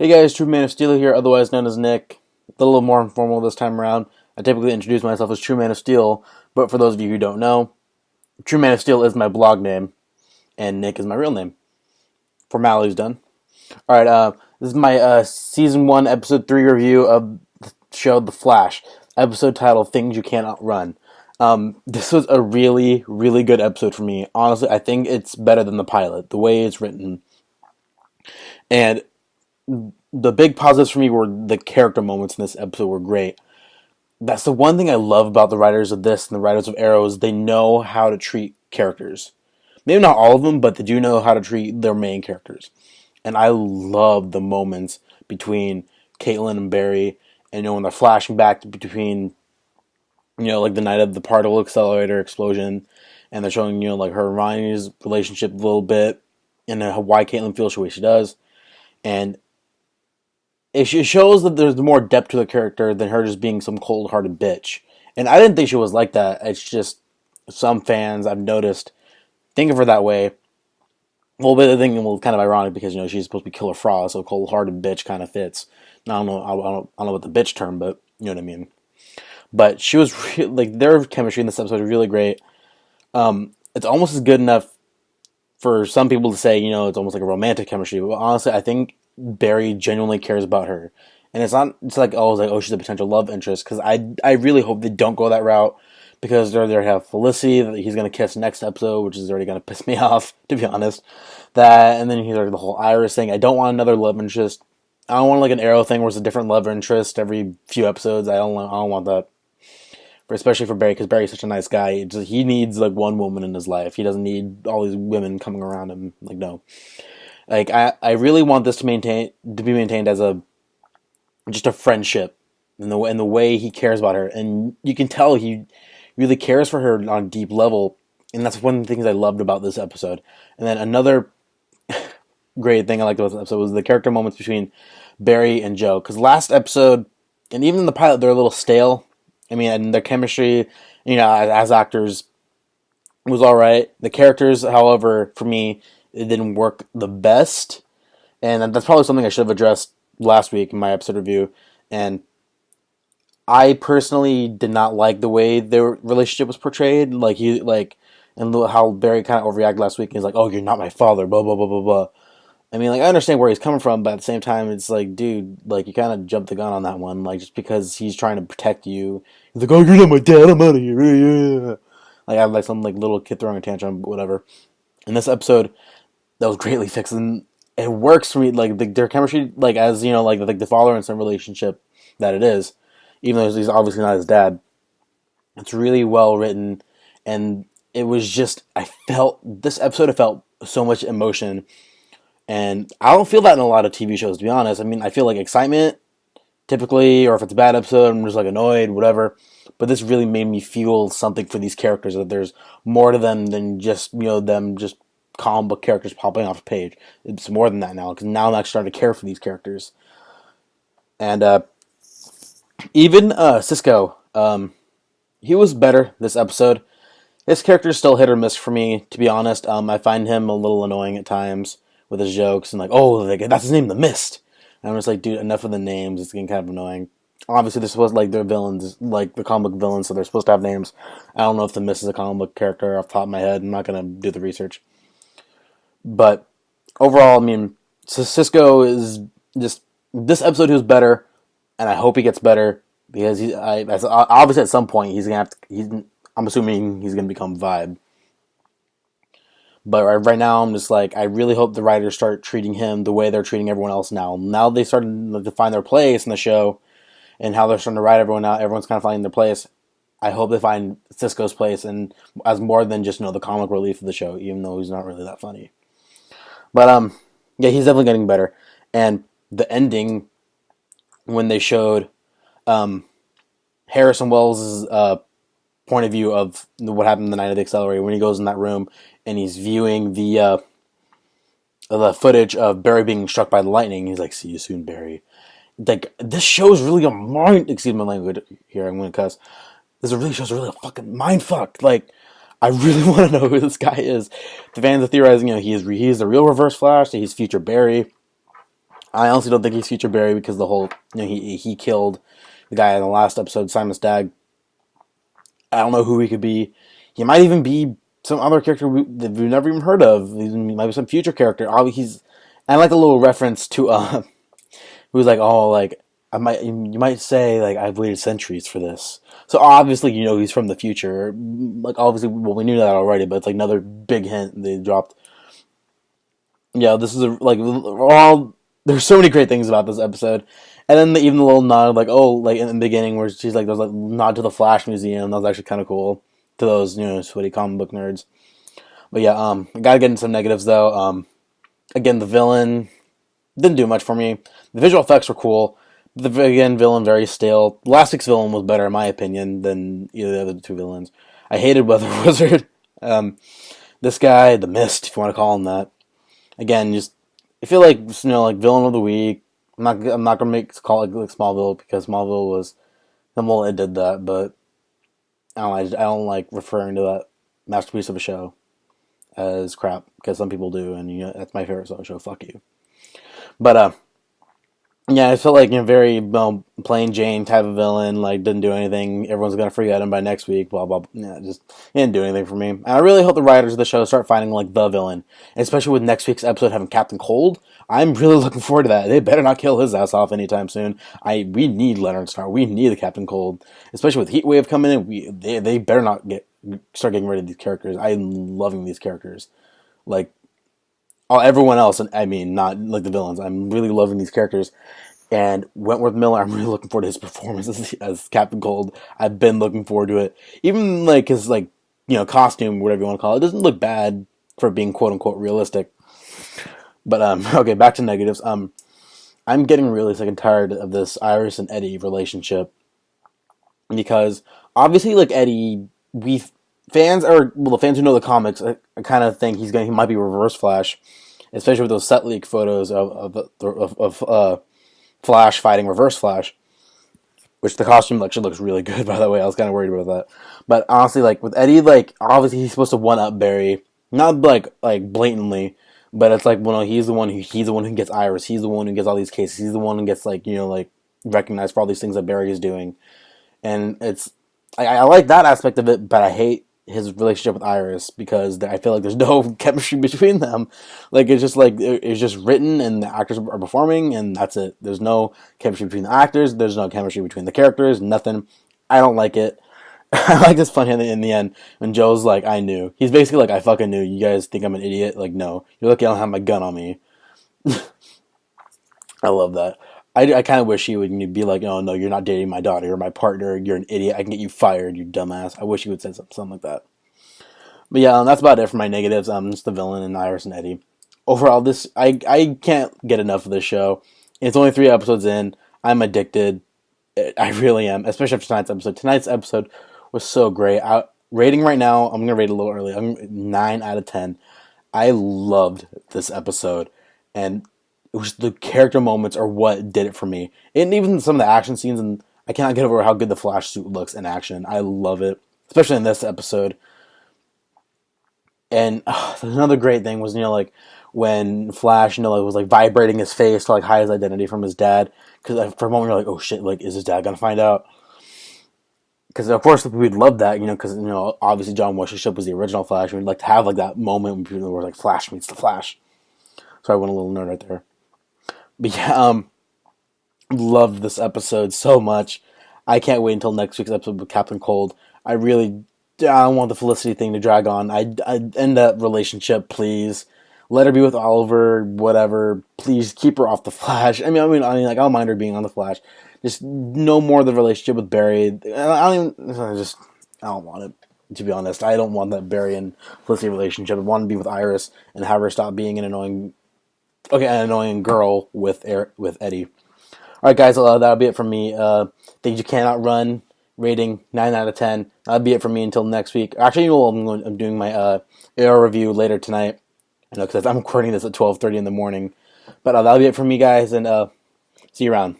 Hey guys, True Man of Steel here, otherwise known as Nick. A little more informal this time around. I typically introduce myself as True Man of Steel, but for those of you who don't know, True Man of Steel is my blog name, and Nick is my real name. Formality's done. Alright, this is my Season 1, Episode 3 review of the show The Flash. Episode title, Things You Can't Outrun. This was a really, really good episode for me. Honestly, I think it's better than the pilot, the way it's written. And the big positives for me were the character moments in this episode were great. That's the one thing I love about the writers of this and the writers of Arrow is they know how to treat characters. Maybe not all of them, but they do know how to treat their main characters. And I love the moments between Caitlin and Barry, and when they're flashing back between, like the night of the particle accelerator explosion, and they're showing, like her and Ryan's relationship a little bit, and why Caitlin feels the way she does. And it shows that there's more depth to the character than her just being some cold-hearted bitch. And I didn't think she was like that. It's just some fans I've noticed think of her that way. Well, but the thing was kind of ironic because she's supposed to be Killer Frost, so cold-hearted bitch kind of fits. Now, I don't know what the bitch term, but you know what I mean. But she was their chemistry in this episode was really great. It's almost as good enough for some people to say it's almost like a romantic chemistry. But honestly, I think Barry genuinely cares about her, and it's not. It's like she's a potential love interest, because I really hope they don't go that route, because they have Felicity that he's gonna kiss next episode, which is already gonna piss me off, to be honest. That, and then he's the whole Iris thing. I don't want another love interest. I don't want an Arrow thing where it's a different love interest every few episodes. I don't want that. Especially for Barry, because Barry's such a nice guy. He needs one woman in his life. He doesn't need all these women coming around him. No. I really want this to be maintained as just a friendship, in the way he cares about her, and you can tell he really cares for her on a deep level, and that's one of the things I loved about this episode. And then another great thing I liked about this episode was the character moments between Barry and Joe, because last episode, and even in the pilot, they're a little stale. I mean, and their chemistry, as actors, was all right. The characters, however, for me, it didn't work the best, and that's probably something I should have addressed last week in my episode review. And I personally did not like the way their relationship was portrayed. And how Barry kind of overreacted last week. And he's like, "Oh, you're not my father," blah blah blah blah blah. I mean, I understand where he's coming from, but at the same time, it's dude, you kind of jumped the gun on that one. Just because he's trying to protect you, he's like, "Oh, you're not my dad. I'm out of here." Yeah. I'm some little kid throwing a tantrum, whatever. In this episode, that was greatly fixed, and it works for me. Their chemistry, as the father and son relationship that it is, even though he's obviously not his dad. It's really well written, and it was just this episode. I felt so much emotion. And I don't feel that in a lot of TV shows, to be honest. I mean, I feel excitement, typically, or if it's a bad episode, I'm just annoyed, whatever. But this really made me feel something for these characters, that there's more to them than just, them just comic book characters popping off a page. It's more than that now, because now I'm actually starting to care for these characters. And even Cisco, he was better this episode. His character is still hit or miss for me, to be honest. I find him a little annoying at times with his jokes, and that's his name, the Mist. And I'm just dude, enough of the names. It's getting kind of annoying. Obviously, they're supposed they're villains, the comic book villains, so they're supposed to have names. I don't know if the Mist is a comic book character off the top of my head. I'm not gonna do the research. But overall, I mean, Cisco is just, this episode he was better, and I hope he gets better, because obviously at some point he's gonna have to. I'm assuming he's gonna become Vibe. But right now, I'm just I really hope the writers start treating him the way they're treating everyone else now. Now they started to find their place in the show, and how they're starting to write everyone out. Everyone's kind of finding their place. I hope they find Cisco's place, and as more than just the comic relief of the show, even though he's not really that funny. But yeah, he's definitely getting better. And the ending, when they showed Harrison Wells' point of view of what happened the night of the accelerator, when he goes in that room and he's viewing the footage of Barry being struck by the lightning. He's like, "See you soon, Barry." This show's really a mind. Excuse my language here. I'm gonna cuss. This really shows really a fucking mind fuck. I really want to know who this guy is. The fans are theorizing, he's the real Reverse Flash. That he's future Barry. I honestly don't think he's future Barry because the whole he killed the guy in the last episode, Simon Stagg. I don't know who he could be. He might even be some other character that we've never even heard of. He might be some future character. He's. I like a little reference to who's like, oh, like you might say like I've waited centuries for this. So obviously he's from the future. Like obviously, well we knew that already, but it's like another big hint they dropped. Yeah, this is all. There's so many great things about this episode, and then even the little nod, like like in the beginning where she's like, "There's like nod to the Flash Museum." That was actually kind of cool to those sweaty comic book nerds. But yeah, I gotta get into some negatives though. Again, the villain didn't do much for me. The visual effects were cool. Again, villain very stale. Last week's villain was better in my opinion than either of the other two villains. I hated Weather Wizard. This guy, the Mist, if you want to call him that. Again, just I feel like like villain of the week. I'm not gonna call it like Smallville because Smallville was the mole that did that, but I don't like referring to that masterpiece of a show as crap because some people do, and that's my favorite show. Fuck you. But yeah, I felt like very plain Jane type of villain. Like didn't do anything. Everyone's gonna forget him by next week. Blah blah. Yeah, just he didn't do anything for me. And I really hope the writers of the show start finding like the villain, especially with next week's episode having Captain Cold. I'm really looking forward to that. They better not kill his ass off anytime soon. We need Leonard Star. We need the Captain Cold, especially with Heatwave coming in. They better not start getting rid of these characters. I'm loving these characters, like everyone else, and I mean not like the villains. I'm really loving these characters. And Wentworth Miller, I'm really looking forward to his performance as Captain Cold. I've been looking forward to it. Even like his costume, whatever you want to call it, doesn't look bad for being quote unquote realistic. But okay, back to negatives. I'm getting really sick and tired of this Iris and Eddie relationship because obviously, like Eddie, the fans who know the comics, I kind of think he might be Reverse Flash, especially with those set leak photos of Flash fighting Reverse Flash, which the costume actually looks really good. By the way, I was kind of worried about that, but honestly, like with Eddie, like obviously he's supposed to one up Barry, not like blatantly. But it's like, he's the one who gets Iris. He's the one who gets all these cases. He's the one who gets recognized for all these things that Barry is doing. And I like that aspect of it, but I hate his relationship with Iris because I feel like there's no chemistry between them. Like it's just written and the actors are performing and that's it. There's no chemistry between the actors. There's no chemistry between the characters. Nothing. I don't like it. I like this funny in the end when Joe's like, I knew. He's basically like, I fucking knew. You guys think I'm an idiot? Like, no. You're lucky I don't have my gun on me. I love that. I kind of wish he would be like, oh, no, you're not dating my daughter. You're my partner. You're an idiot. I can get you fired, you dumbass. I wish he would say something like that. But yeah, that's about it for my negatives. Just the villain and Iris and Eddie. Overall, I can't get enough of this show. It's only 3 episodes in. I'm addicted. I really am, especially after tonight's episode. Tonight's episode was so great. Rating right now, I'm going to rate it a little early. I'm 9 out of 10. I loved this episode. And it was the character moments are what did it for me. And even some of the action scenes, and I cannot get over how good the Flash suit looks in action. I love it, especially in this episode. And another great thing was, when Flash, was vibrating his face to hide his identity from his dad. Because for a moment you're like, oh shit, is his dad gonna find out? Because of course we'd love that, because obviously John Wassership was the original Flash, and we'd like to have that moment when people were like Flash meets the Flash. So I went a little nerd right there. But yeah, loved this episode so much. I can't wait until next week's episode with Captain Cold. I don't want the Felicity thing to drag on. I end that relationship, please. Let her be with Oliver, whatever. Please keep her off the Flash. I don't mind her being on the Flash. Just no more of the relationship with Barry. I don't want it, to be honest. I don't want that Barry and Felicity relationship. I want to be with Iris and have her stop being an annoying girl with Eddie. Alright guys, that'll be it from me. Things You Can't Outrun, rating 9 out of 10. That'll be it from me until next week. Actually, I'm doing my AR review later tonight. Because I'm recording this at 12:30 in the morning. But that'll be it from me, guys, and see you around.